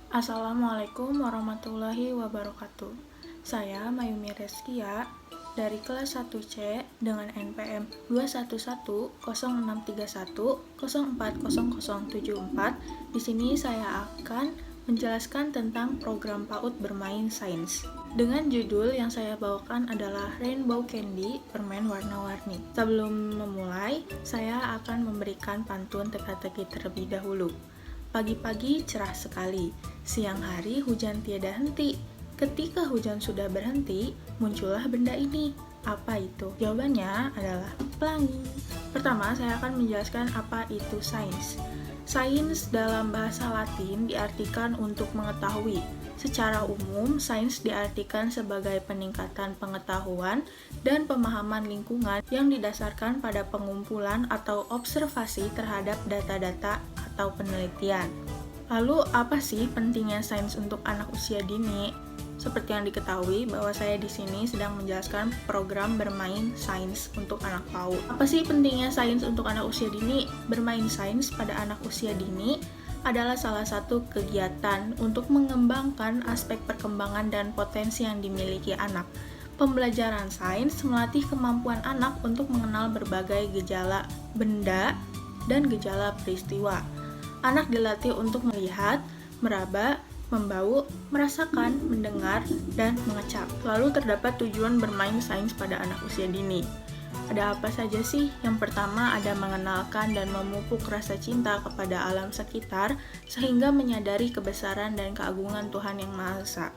Assalamualaikum warahmatullahi wabarakatuh. Saya Mayumi Reskia dari kelas 1C dengan NPM 2110631040074. Di sini saya akan menjelaskan tentang program PAUD bermain sains. Dengan judul yang saya bawakan adalah Rainbow Candy, permen warna-warni. Sebelum memulai, saya akan memberikan pantun teka-teki terlebih dahulu. Pagi-pagi cerah sekali, siang hari hujan tiada henti. Ketika hujan sudah berhenti, muncullah benda ini. Apa itu? Jawabannya adalah pelangi. Pertama, saya akan menjelaskan apa itu sains. Sains dalam bahasa Latin diartikan untuk mengetahui. Secara umum, sains diartikan sebagai peningkatan pengetahuan dan pemahaman lingkungan yang didasarkan pada pengumpulan atau observasi terhadap data-data atau penelitian. Lalu, apa sih pentingnya sains untuk anak usia dini? Seperti yang diketahui bahwa saya di sini sedang menjelaskan program bermain sains untuk anak PAUD. Apa sih pentingnya sains untuk anak usia dini? Bermain sains pada anak usia dini adalah salah satu kegiatan untuk mengembangkan aspek perkembangan dan potensi yang dimiliki anak. Pembelajaran sains melatih kemampuan anak untuk mengenal berbagai gejala benda dan gejala peristiwa. Anak dilatih untuk melihat, meraba, membau, merasakan, mendengar, dan mengecap. Lalu terdapat tujuan bermain sains pada anak usia dini. Ada apa saja sih? Yang pertama ada mengenalkan dan memupuk rasa cinta kepada alam sekitar sehingga menyadari kebesaran dan keagungan Tuhan Yang Maha Esa.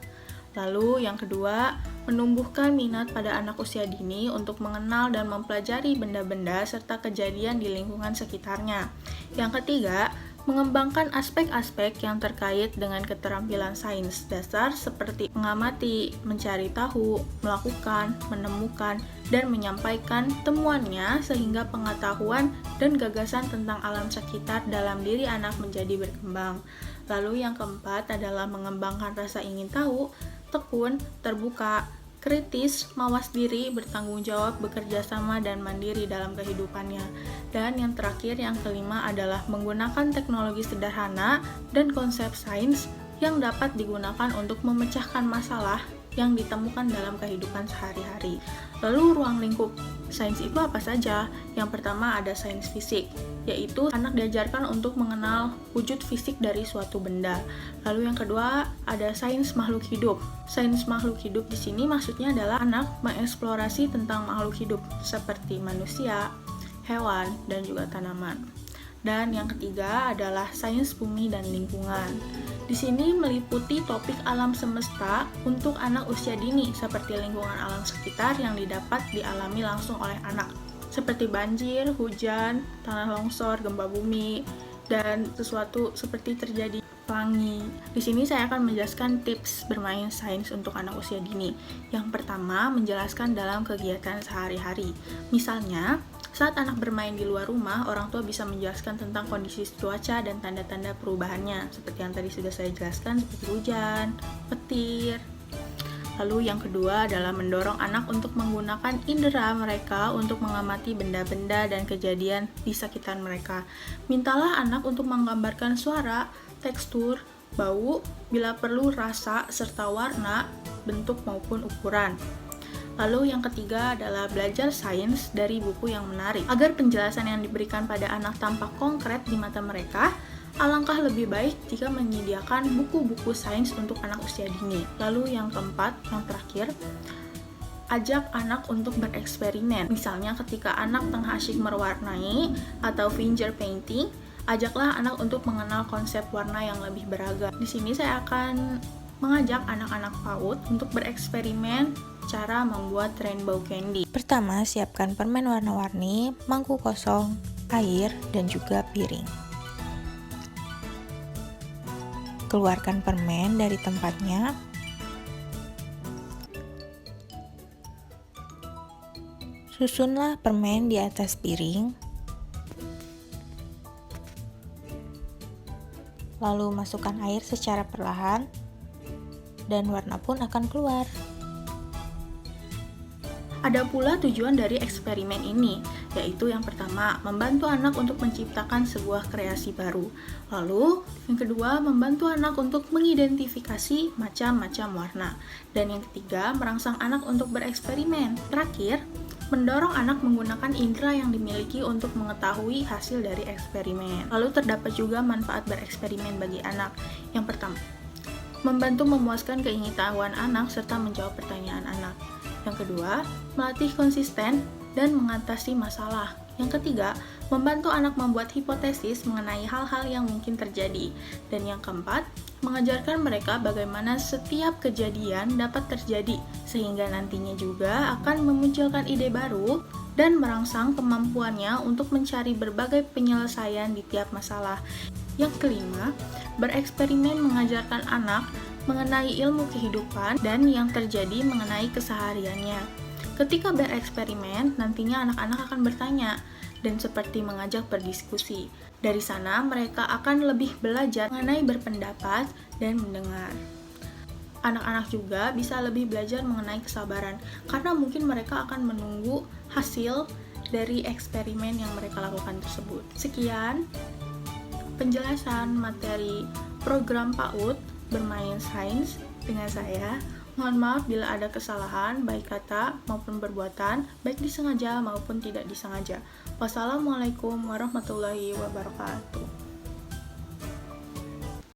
Lalu yang kedua, menumbuhkan minat pada anak usia dini untuk mengenal dan mempelajari benda-benda serta kejadian di lingkungan sekitarnya. Yang ketiga, mengembangkan aspek-aspek yang terkait dengan keterampilan sains dasar seperti mengamati, mencari tahu, melakukan, menemukan, dan menyampaikan temuannya sehingga pengetahuan dan gagasan tentang alam sekitar dalam diri anak menjadi berkembang. Lalu yang keempat adalah mengembangkan rasa ingin tahu, tekun, terbuka, kritis, mawas diri, bertanggung jawab, bekerja sama, dan mandiri dalam kehidupannya. Dan yang terakhir, yang kelima adalah menggunakan teknologi sederhana dan konsep sains yang dapat digunakan untuk memecahkan masalah yang ditemukan dalam kehidupan sehari-hari. Lalu ruang lingkup sains itu apa saja? Yang pertama ada sains fisik, yaitu anak diajarkan untuk mengenal wujud fisik dari suatu benda. Lalu yang kedua ada sains makhluk hidup. Sains makhluk hidup di sini maksudnya adalah anak mengeksplorasi tentang makhluk hidup seperti manusia, hewan, dan juga tanaman. Dan yang ketiga adalah sains bumi dan lingkungan. Di sini meliputi topik alam semesta untuk anak usia dini seperti lingkungan alam sekitar yang didapat dialami langsung oleh anak, seperti banjir, hujan, tanah longsor, gempa bumi, dan sesuatu seperti terjadi pelangi. Di sini saya akan menjelaskan tips bermain sains untuk anak usia dini. Yang pertama, menjelaskan dalam kegiatan sehari-hari. Misalnya, saat anak bermain di luar rumah, orang tua bisa menjelaskan tentang kondisi cuaca dan tanda-tanda perubahannya, seperti yang tadi sudah saya jelaskan, seperti hujan, petir. Lalu yang kedua adalah mendorong anak untuk menggunakan indera mereka untuk mengamati benda-benda dan kejadian di sekitar mereka. Mintalah anak untuk menggambarkan suara, tekstur, bau, bila perlu rasa, serta warna, bentuk maupun ukuran. Lalu yang ketiga adalah belajar sains dari buku yang menarik. Agar penjelasan yang diberikan pada anak tampak konkret di mata mereka, alangkah lebih baik jika menyediakan buku-buku sains untuk anak usia dini. Lalu yang keempat, yang terakhir, ajak anak untuk bereksperimen. Misalnya ketika anak tengah asyik mewarnai atau finger painting, ajaklah anak untuk mengenal konsep warna yang lebih beragam. Di sini saya akan mengajak anak-anak PAUD untuk bereksperimen cara membuat rainbow candy. Pertama, siapkan permen warna-warni, mangkuk kosong, air, dan juga piring. Keluarkan permen dari tempatnya. Susunlah permen di atas piring. Lalu masukkan air secara perlahan dan warna pun akan keluar. Ada pula tujuan dari eksperimen ini, yaitu yang pertama, membantu anak untuk menciptakan sebuah kreasi baru. Lalu, yang kedua, membantu anak untuk mengidentifikasi macam-macam warna. Dan yang ketiga, merangsang anak untuk bereksperimen. Terakhir, mendorong anak menggunakan indera yang dimiliki untuk mengetahui hasil dari eksperimen. Lalu terdapat juga manfaat bereksperimen bagi anak. Yang pertama, membantu memuaskan keingintahuan anak serta menjawab pertanyaan anak. Yang kedua, melatih konsisten dan mengatasi masalah. Yang ketiga, membantu anak membuat hipotesis mengenai hal-hal yang mungkin terjadi. Dan yang keempat, mengajarkan mereka bagaimana setiap kejadian dapat terjadi, sehingga nantinya juga akan memunculkan ide baru dan merangsang kemampuannya untuk mencari berbagai penyelesaian di tiap masalah. Yang kelima, bereksperimen mengajarkan anak mengenai ilmu kehidupan dan yang terjadi mengenai kesehariannya. Ketika bereksperimen, nantinya anak-anak akan bertanya dan seperti mengajak berdiskusi. Dari sana, mereka akan lebih belajar mengenai berpendapat dan mendengar. Anak-anak juga bisa lebih belajar mengenai kesabaran, karena mungkin mereka akan menunggu hasil dari eksperimen yang mereka lakukan tersebut. Sekian penjelasan materi program PAUD bermain sains dengan saya. Mohon maaf bila ada kesalahan, baik kata maupun perbuatan, baik disengaja maupun tidak disengaja. Wassalamualaikum warahmatullahi wabarakatuh.